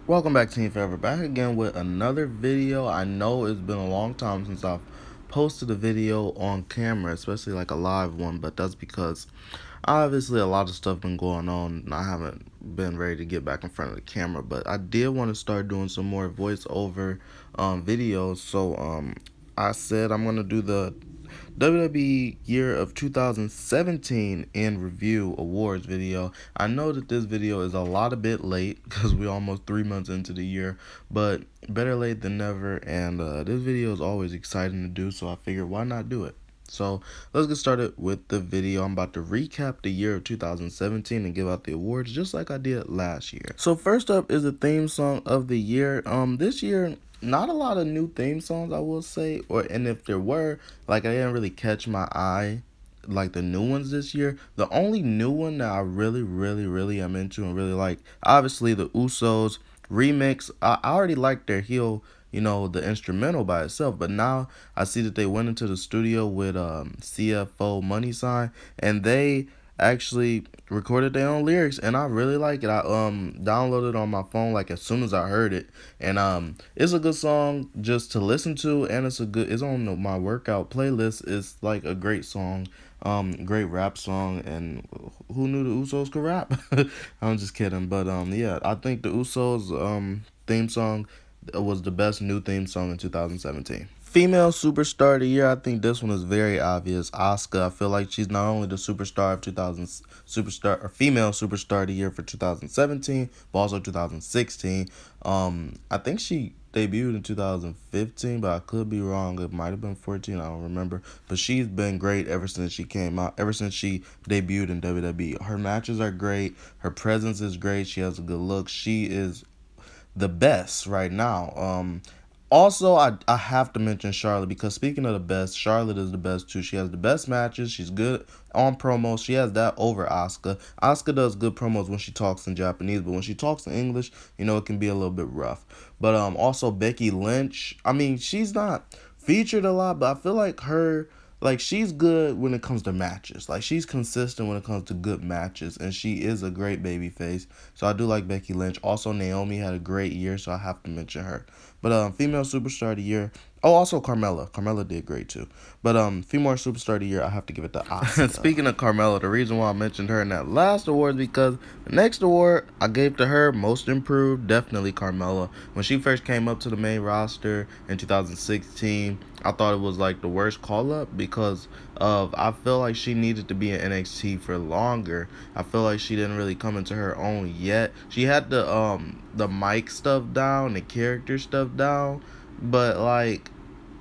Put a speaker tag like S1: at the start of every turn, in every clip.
S1: Welcome back, Team Forever. Back again with another video. I know it's been a long time since I've posted a video on camera, especially like a live one, but that's because obviously a lot of stuff been going on and I haven't been ready to get back in front of the camera. But I did want to start doing some more voiceover videos, so I said I'm gonna do the WWE Year of 2017 in Review Awards video. I know that this video is a bit late because we're almost 3 months into the year, but better late than never. And this video is always exciting to do, so I figured why not do it. So let's get started with the video. I'm about to recap the year of 2017 and give out the awards just like I did last year. So first up is the theme song of the year. This year not a lot of new theme songs, I will say, and if there were, like, I didn't really catch my eye like the new ones this year. The only new one that I really am into and really like, obviously the Usos remix. I already liked their heel, the instrumental by itself, but now I see that they went into the studio with CFO Money Sign, and they actually recorded their own lyrics, and I really like it. I downloaded it on my phone like as soon as I heard it, and it's a good song just to listen to, and it's on my workout playlist. It's like a great song, great rap song, and who knew the Usos could rap? I'm just kidding, but yeah, I think the Usos theme song was the best new theme song in 2017. Female superstar of the year, I think this one is very obvious. Asuka. I feel like she's not only the superstar of 2000 superstar or female superstar of the year for 2017, but also 2016. I think she debuted in 2015, but I could be wrong. It might have been 14. I don't remember. But she's been great ever since she came out. Ever since she debuted in WWE, her matches are great. Her presence is great. She has a good look. She is the best right now. Also, I have to mention Charlotte, because speaking of the best, Charlotte is the best too. She has the best matches. She's good on promos. She has that over Asuka. Asuka does good promos when she talks in Japanese, but when she talks in English, it can be a little bit rough. But also Becky Lynch. I mean, she's not featured a lot, but I feel like she's good when it comes to matches. Like, she's consistent when it comes to good matches, and she is a great baby face. So I do like Becky Lynch. Also, Naomi had a great year, so I have to mention her. But female superstar of the year. Oh, also Carmella. Carmella did great too. But female superstar of the year, I have to give it to Asuka. Speaking of Carmella, the reason why I mentioned her in that last award is because the next award I gave to her, most improved, definitely Carmella. When she first came up to the main roster in 2016, I thought it was like the worst call up because I feel like she needed to be in NXT for longer. I feel like she didn't really come into her own yet. She had the mic stuff down, the character stuff down, but like,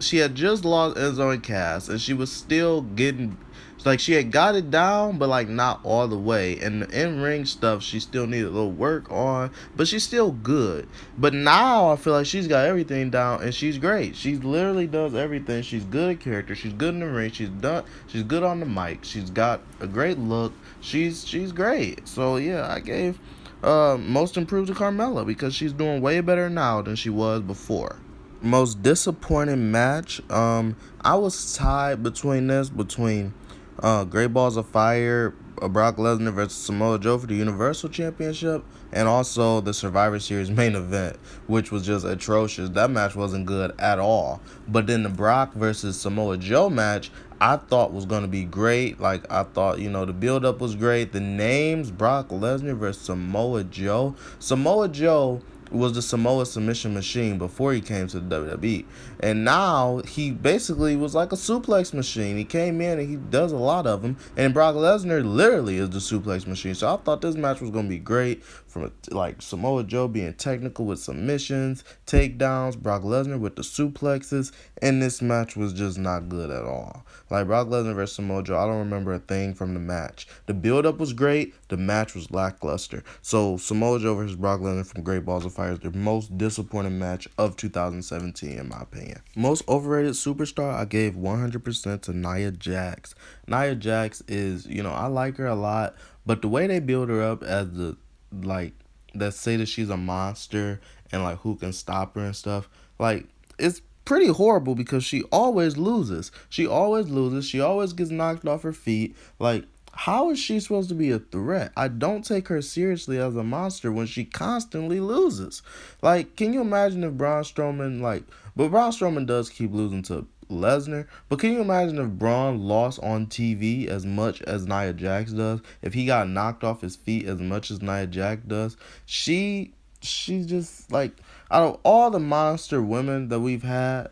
S1: she had just lost Enzo and Cass, and she was still getting, like, she had got it down, but like not all the way. And the in-ring stuff, she still needed a little work on, but she's still good. But now I feel like she's got everything down, and she's great. She literally does everything. She's good at character. She's good in the ring. She's good on the mic. She's got a great look. She's great. So yeah, I gave most improved to Carmella because she's doing way better now than she was before. Most disappointing match, I was tied between Great Balls of Fire, Brock Lesnar versus Samoa Joe for the Universal Championship, and also the Survivor Series main event, which was just atrocious. That match wasn't good at all. But then the Brock versus Samoa Joe match, I thought was going to be great. Like, I thought, the build-up was great. The names, Brock Lesnar versus Samoa Joe. Samoa Joe was the Samoa submission machine before he came to the WWE. And now he basically was like a suplex machine. He came in and he does a lot of them. And Brock Lesnar literally is the suplex machine. So I thought this match was going to be great, from like Samoa Joe being technical with submissions, takedowns, Brock Lesnar with the suplexes. And this match was just not good at all. Like, Brock Lesnar versus Samoa Joe, I don't remember a thing from the match. The build-up was great. The match was lackluster. So Samoa Joe versus Brock Lesnar from Great Balls of Fire is the most disappointing match of 2017, in my opinion. Most overrated superstar, I gave 100% to Nia Jax. Nia Jax is, I like her a lot, but the way they build her up as that say that she's a monster and like who can stop her and stuff, like, it's pretty horrible because she always loses. She always loses. She always gets knocked off her feet. Like, How is she supposed to be a threat? I don't take her seriously as a monster when she constantly loses. Like, can you imagine if Braun Strowman, like, but Braun Strowman does keep losing to Lesnar, but can you imagine if Braun lost on TV as much as Nia Jax does? If he got knocked off his feet as much as Nia Jax does? She's just like, out of all the monster women that we've had,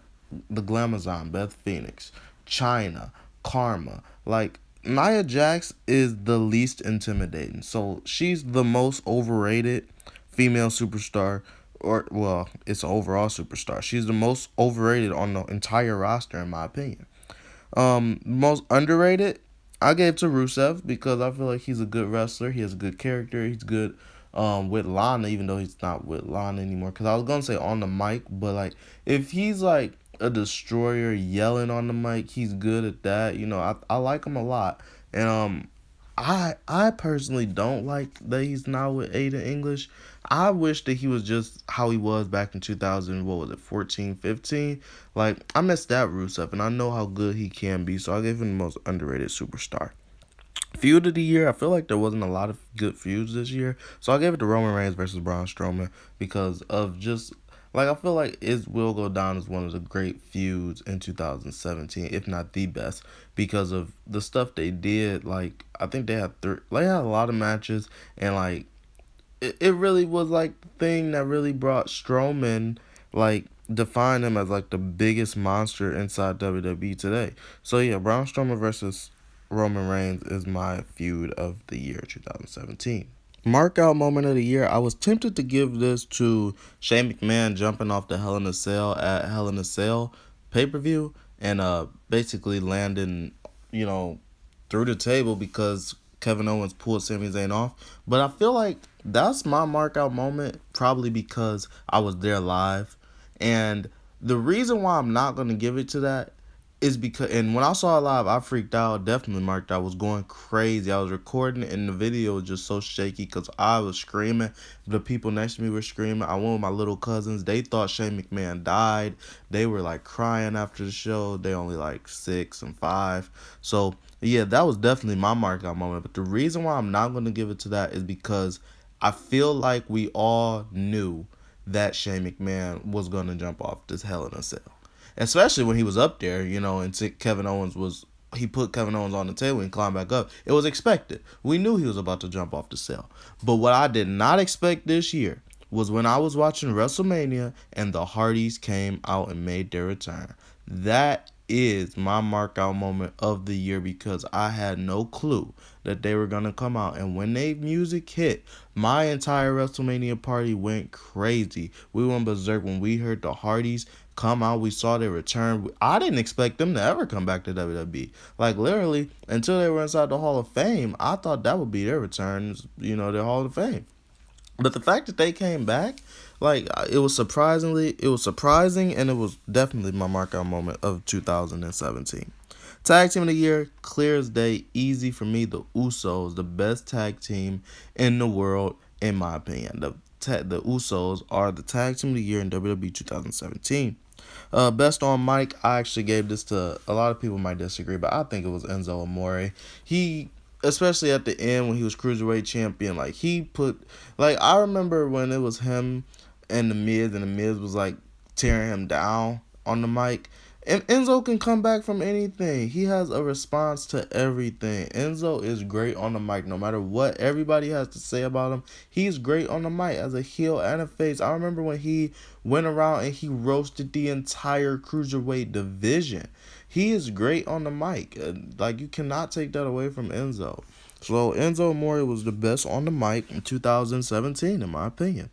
S1: the Glamazon, Beth Phoenix, China, Karma, like Nia Jax is the least intimidating. So she's the most overrated female superstar, or well, it's an overall superstar. She's the most overrated on the entire roster, in my opinion. Most underrated, I gave to Rusev because I feel like he's a good wrestler. He has a good character. He's good with Lana, even though he's not with Lana anymore. Because I was gonna say on the mic, but like if he's like a destroyer yelling on the mic, he's good at that. You know, I like him a lot. And I personally don't like that he's now with Aiden English. I wish that he was just how he was back in 2000, what was it, 14, 15? Like, I miss that Rusev, and I know how good he can be, so I gave him the most underrated superstar. Feud of the year, I feel like there wasn't a lot of good feuds this year, so I gave it to Roman Reigns versus Braun Strowman because of just like I feel like it will go down as one of the great feuds in 2017, if not the best, because of the stuff they did. Like I think they had a lot of matches, and like it really was like the thing that really brought Strowman, like defined him as like the biggest monster inside WWE today. So yeah, Braun Strowman versus Roman Reigns is my feud of the year 2017. Mark out moment of the year. I was tempted to give this to Shane McMahon jumping off the Hell in a Cell at Hell in a Cell pay per view and basically landing, you know, through the table because Kevin Owens pulled Sami Zayn off. But I feel like that's my mark out moment probably because I was there live. And the reason why I'm not going to give it to that is because, and when I saw it live, I freaked out, definitely marked. I was going crazy. I was recording it, and the video was just so shaky because I was screaming. The people next to me were screaming. I went with my little cousins. They thought Shane McMahon died. They were like crying after the show. They only like 6 and 5. So yeah, that was definitely my mark out moment. But the reason why I'm not going to give it to that is because I feel like we all knew that Shane McMahon was going to jump off this Hell in a Cell. Especially when he was up there, you know, and Kevin Owens was, he put Kevin Owens on the table and climbed back up. It was expected. We knew he was about to jump off the cell. But what I did not expect this year was when I was watching WrestleMania and the Hardys came out and made their return. That is my mark out moment of the year because I had no clue that they were going to come out. And when they music hit, my entire WrestleMania party went crazy. We went berserk when we heard the Hardys come out. We saw their return. I didn't expect them to ever come back to WWE. Like literally until they were inside the Hall of Fame, I thought that would be their return, you know, their Hall of Fame. But the fact that they came back, like it was surprising, and it was definitely my markout moment of 2017. Tag team of the year, clear as day, easy for me. The Usos, the best tag team in the world, in my opinion. The Usos are the tag team of the year in WWE 2017. Best on mic, I actually gave this to a lot of people might disagree, but I think it was Enzo Amore. He, especially at the end when he was cruiserweight champion, like he put, like I remember when it was him and the Miz was like tearing him down on the mic. And Enzo can come back from anything. He has a response to everything. Enzo is great on the mic. No matter what everybody has to say about him, he's great on the mic as a heel and a face. I remember when he went around and he roasted the entire cruiserweight division. He is great on the mic. Like, you cannot take that away from Enzo. So Enzo Amore was the best on the mic in 2017, in my opinion.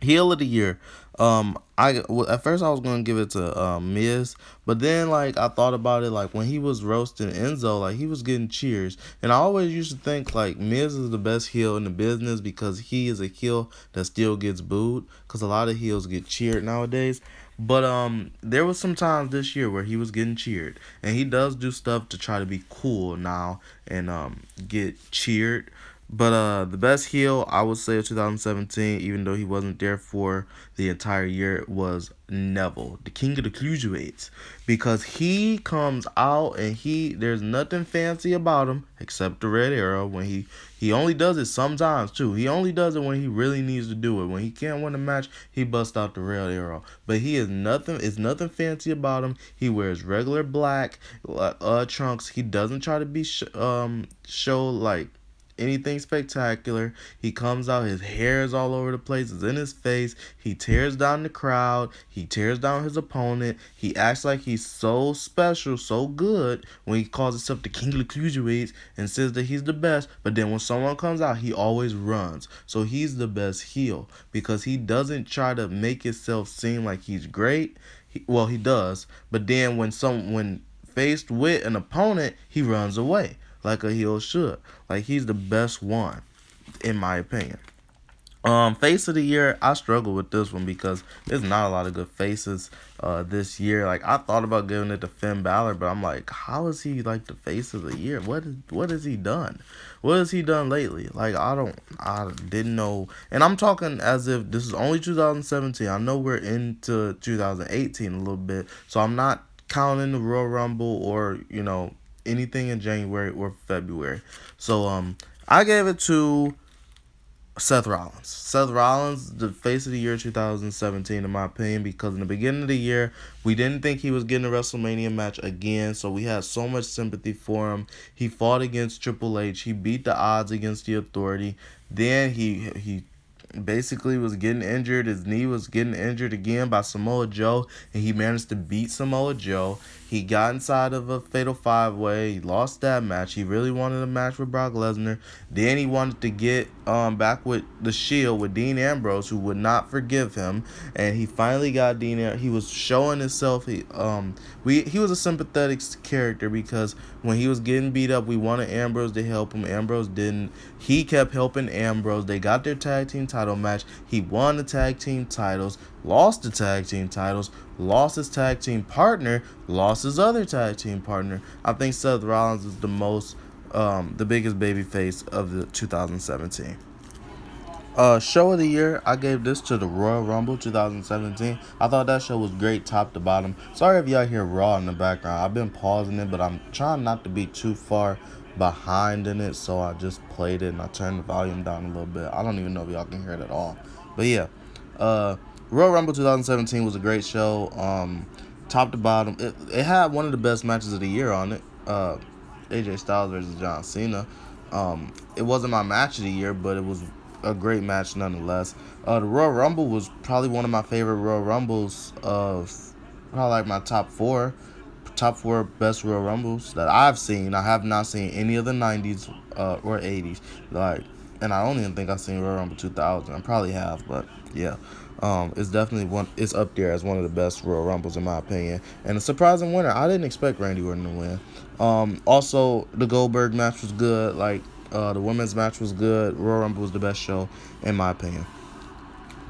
S1: Heel of the year. At first I was gonna give it to Miz, but then like I thought about it, like when he was roasting Enzo, like he was getting cheers, and I always used to think like Miz is the best heel in the business because he is a heel that still gets booed, because a lot of heels get cheered nowadays. But there was some times this year where he was getting cheered, and he does do stuff to try to be cool now and get cheered. But the best heel I would say of 2017, even though he wasn't there for the entire year, was Neville, the king of the cruiserweights, because he comes out and there's nothing fancy about him except the red arrow. When he only does it sometimes too. He only does it when he really needs to do it. When he can't win a match, he busts out the red arrow. But he is nothing. It's nothing fancy about him. He wears regular black trunks. He doesn't try to be show like anything spectacular. He comes out, his hair is all over the place, it's in his face. He tears down the crowd, he tears down his opponent. He acts like he's so special, so good when he calls himself the king of the cruiserweights and says that he's the best. But then when someone comes out, he always runs. So he's the best heel because he doesn't try to make himself seem like he's great. Well, he does, but then when faced with an opponent, he runs away like a heel should. Like he's the best one, in my opinion. Face of the year, I struggle with this one because there's not a lot of good faces this year. Like I thought about giving it to Finn Balor, but I'm like, how is he like the face of the year? What has he done? What has he done lately? Like I didn't know. And I'm talking as if this is only 2017. I know we're into 2018 a little bit, so I'm not counting the Royal Rumble or anything in January or February. So I gave it to Seth Rollins. Seth Rollins, the face of the year 2017, in my opinion, because in the beginning of the year, we didn't think he was getting a WrestleMania match again, so we had so much sympathy for him. He fought against Triple H. He beat the odds against the Authority. Then he basically was getting injured. His knee was getting injured again by Samoa Joe, and he managed to beat Samoa Joe. He got inside of a fatal 5-way. He lost that match. He really wanted a match with Brock Lesnar. Then he wanted to get back with the Shield with Dean Ambrose, who would not forgive him. And he finally got Dean. He was showing himself. He was a sympathetic character because when he was getting beat up, we wanted Ambrose to help him. Ambrose didn't. He kept helping Ambrose. They got their tag team title match. He won the tag team titles, lost the tag team titles, lost his tag team partner, lost his other tag team partner. I think Seth Rollins is the biggest babyface of the 2017. Show of the year, I gave this to the Royal Rumble 2017. I thought that show was great top to bottom. Sorry if y'all hear Raw in the background. I've been pausing it, but I'm trying not to be too far behind in it, so I just played it and I turned the volume down a little bit. I don't even know if y'all can hear it at all. But yeah, Royal Rumble 2017 was a great show. Top to bottom, it had one of the best matches of the year on it. AJ Styles versus John Cena. It wasn't my match of the year, but it was a great match nonetheless. The Royal Rumble was probably one of my favorite Royal Rumbles of probably like my top four best Royal Rumbles that I've seen. I have not seen any of the 90s or 80s. And I don't even think I've seen Royal Rumble 2000. I probably have, but yeah. It's definitely it's up there as one of the best Royal Rumbles in my opinion. And a surprising winner. I didn't expect Randy Orton to win. Also, the Goldberg match was good. The women's match was good. Royal Rumble was the best show in my opinion.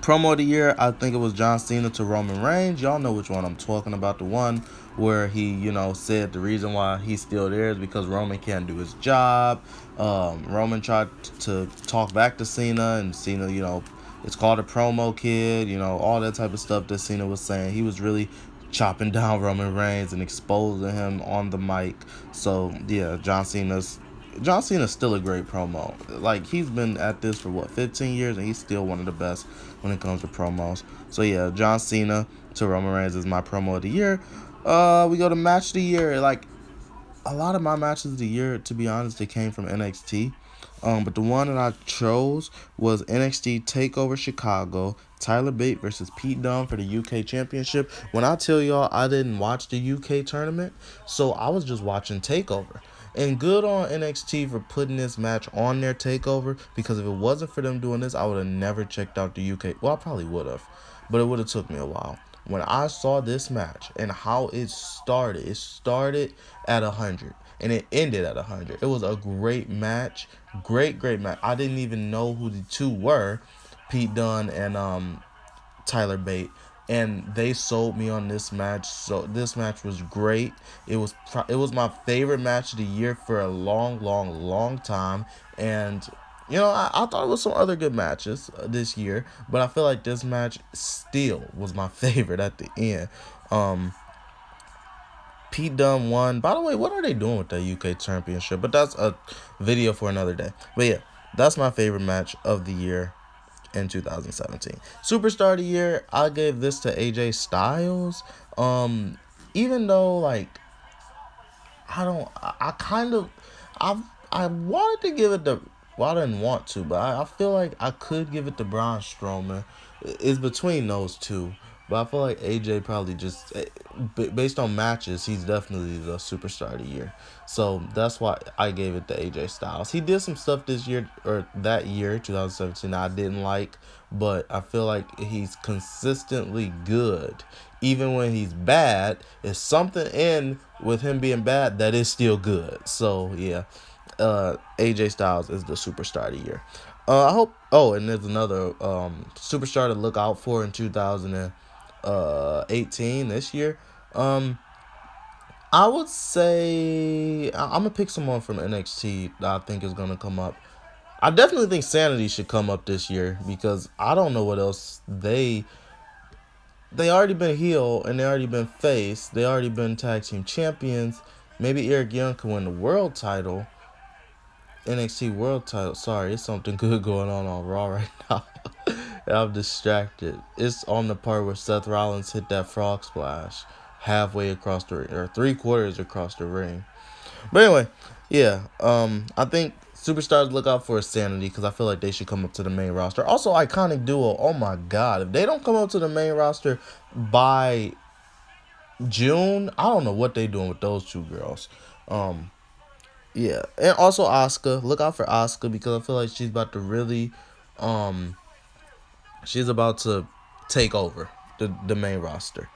S1: Promo of the year, I think it was John Cena to Roman Reigns. Y'all know which one I'm talking about. The one where he, said the reason why he's still there is because Roman can't do his job. Roman tried to talk back to Cena, and Cena, it's called a promo kid, all that type of stuff that Cena was saying. He was really chopping down Roman Reigns and exposing him on the mic. So, yeah, John Cena's still a great promo. Like, he's been at this for 15 years, and he's still one of the best when it comes to promos. So yeah, John Cena to Roman Reigns is my promo of the year. We go to match of the year. Like, a lot of my matches of the year, to be honest, they came from NXT. But the one that I chose was NXT TakeOver Chicago, Tyler Bate versus Pete Dunne for the UK Championship. When I tell y'all I didn't watch the UK tournament, so I was just watching TakeOver. And good on NXT for putting this match on their TakeOver, because if it wasn't for them doing this, I would have never checked out the UK. Well, I probably would have, but it would have took me a while. When I saw this match and how it started at 100 and it ended at 100. It was a great match, great match. I didn't even know who the two were, Pete Dunne and Tyler Bate, and they sold me on this match. So this match was great. It was my favorite match of the year for a long time, and You know, I thought it was some other good matches this year, but I feel like this match still was my favorite at the end. Um, Pete Dunne won. By the way, what are they doing with the UK Championship? But that's a video for another day. But yeah, that's my favorite match of the year in 2017. Superstar of the year, I gave this to AJ Styles. Even though like I kind of, I wanted to give it to, well, I didn't want to, but I feel like I could give it to Braun Strowman. It's between those two. But I feel like AJ probably just, based on matches, he's definitely the superstar of the year. So that's why I gave it to AJ Styles. He did some stuff this year, or that year, 2017, I didn't like, but I feel like he's consistently good. Even when he's bad, there's something in with him being bad that is still good. So yeah, AJ Styles is the superstar of the year. I hope. Oh, and there's another superstar to look out for in 2018 this year. I would say I'm gonna pick someone from NXT that I think is gonna come up. I definitely think Sanity should come up this year because I don't know what else they already been heel and they already been face. They already been tag team champions. Maybe Eric Young can win the world title, NXT world title. Sorry, it's something good going on Raw right now. I'm distracted. It's on the part where Seth Rollins hit that frog splash halfway across the ring, or 3/4 across the ring. But anyway, yeah. I think superstars look out for Sanity because I feel like they should come up to the main roster. Also, Iconic Duo. Oh my God, if they don't come up to the main roster by June, I don't know what they doing with those two girls. Yeah, and also Asuka. Look out for Asuka because I feel like she's about to really, um, she's about to take over the main roster,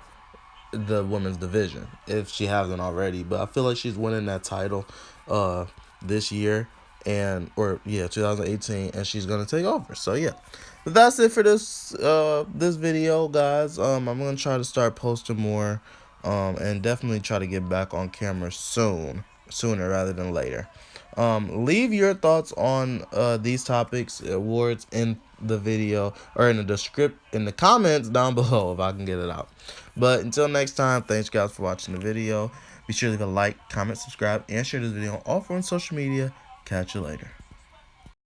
S1: the women's division, if she hasn't already. But I feel like she's winning that title this year, and or yeah, 2018, and she's gonna take over. So yeah. But that's it for this video, guys. I'm gonna try to start posting more, and definitely try to get back on camera sooner rather than later. Leave your thoughts on these topics, awards in the video, or in the comments down below if I can get it out. But until next time, thanks guys for watching the video. Be sure to leave a like, comment, subscribe, and share this video on all forms of social media. Catch you later.